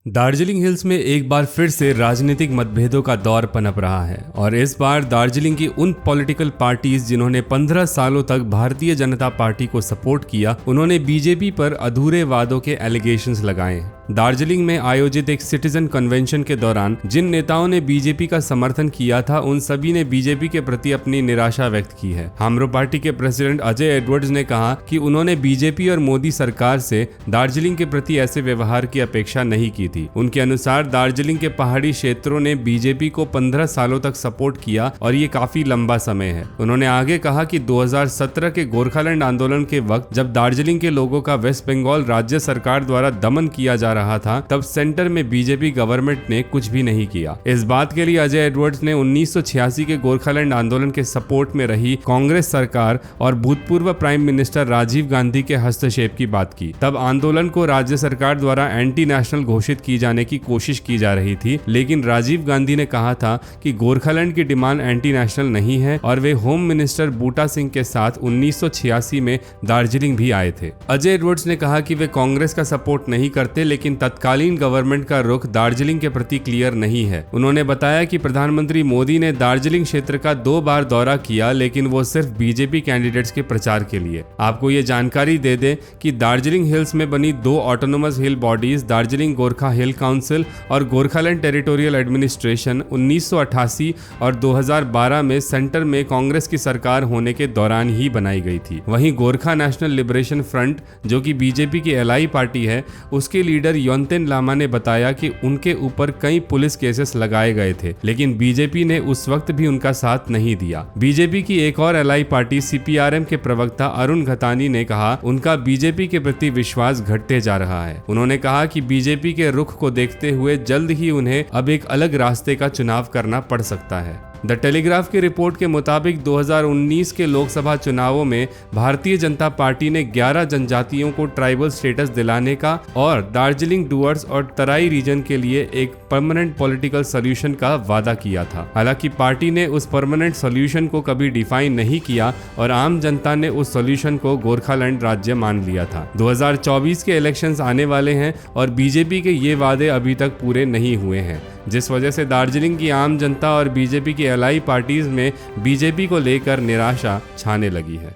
Darjeeling hills में एक बार फिर से राजनीतिक मतभेदों का दौर पनप रहा है और इस बार दार्जिलिंग की उन पॉलिटिकल पार्टीज जिन्होंने 15 सालों तक भारतीय जनता पार्टी को सपोर्ट किया, उन्होंने बीजेपी पर अधूरे वादों के एलिगेशंस लगाए हैं। दार्जिलिंग में आयोजित एक सिटीजन कन्वेंशन के दौरान जिन नेताओं ने बीजेपी का समर्थन किया था, उन सभी ने बीजेपी के प्रति अपनी निराशा व्यक्त की है। हामरो पार्टी के प्रेसिडेंट अजय एडवर्ड्स ने कहा कि उन्होंने बीजेपी और मोदी सरकार से दार्जिलिंग के प्रति ऐसे व्यवहार की अपेक्षा नहीं की थी। उनके अनुसार दार्जिलिंग के पहाड़ी क्षेत्रों ने बीजेपी को 15 सालों तक सपोर्ट किया और ये काफी लंबा समय है। उन्होंने आगे कहा कि 2017 के गोरखालैंड आंदोलन के वक्त जब दार्जिलिंग के लोगों का वेस्ट बंगाल राज्य सरकार द्वारा दमन किया जा रहा था, तब सेंटर में बीजेपी गवर्नमेंट ने कुछ भी नहीं किया। इस बात के लिए अजय एडवर्ड्स ने 1986 के गोरखालैंड आंदोलन के सपोर्ट में रही कांग्रेस सरकार और भूतपूर्व प्राइम मिनिस्टर राजीव गांधी के हस्तक्षेप की बात की। तब आंदोलन को राज्य सरकार द्वारा एंटी नेशनल घोषित की जाने की कोशिश की जा रही थी, लेकिन राजीव गांधी ने कहा था कि गोरखालैंड की डिमांड एंटी नेशनल नहीं है और वे होम मिनिस्टर बूटा सिंह के साथ 1986 में दार्जिलिंग भी आए थे। अजय एडवर्ड्स ने कहा कि वे कांग्रेस का सपोर्ट नहीं करते, लेकिन तत्कालीन गवर्नमेंट का रुख दार्जिलिंग के प्रति क्लियर नहीं है। उन्होंने बताया कि प्रधानमंत्री मोदी ने दार्जिलिंग क्षेत्र का 2 बार दौरा किया, लेकिन वो सिर्फ बीजेपी कैंडिडेट्स के प्रचार के लिए। आपको ये जानकारी दे दें कि दार्जिलिंग हिल्स में बनी 2 ऑटोनोमस हिल बॉडीज, दार्जिलिंग गोरखा हिल काउंसिल और गोरखालैंड टेरिटोरियल एडमिनिस्ट्रेशन, 1988 और 2012 में सेंटर में कांग्रेस की सरकार होने के दौरान ही बनाई गई थी। वहीं गोरखा नेशनल लिबरेशन फ्रंट, जो कि बीजेपी की एलाई पार्टी है, उसके लीडर योंतेन लामा ने बताया कि उनके ऊपर कई पुलिस केसेस लगाए गए थे, लेकिन बीजेपी ने उस वक्त भी उनका साथ नहीं दिया। बीजेपी की एक और एलाई पार्टी सीपीआरएम के प्रवक्ता अरुण घतानी ने कहा उनका बीजेपी के प्रति विश्वास घटते जा रहा है। उन्होंने कहा कि बीजेपी के रुख को देखते हुए जल्द ही उन्हें अब एक अलग रास्ते का चुनाव करना पड़ सकता है। द टेलीग्राफ की रिपोर्ट के मुताबिक 2019 के लोकसभा चुनावों में भारतीय जनता पार्टी ने 11 जनजातियों को ट्राइबल स्टेटस दिलाने का और दार्जिलिंग डुअर्स और तराई रीजन के लिए एक परमानेंट पॉलिटिकल सॉल्यूशन का वादा किया था। हालांकि पार्टी ने उस परमानेंट सॉल्यूशन को कभी डिफाइन नहीं किया और आम जनता ने उस सॉल्यूशन को गोरखालैंड राज्य मान लिया था। 2024 के इलेक्शंस आने वाले हैं और बीजेपी के ये वादे अभी तक पूरे नहीं हुए हैं, जिस वजह से दार्जिलिंग की आम जनता और बीजेपी की एलाई पार्टीज में बीजेपी को लेकर निराशा छाने लगी है।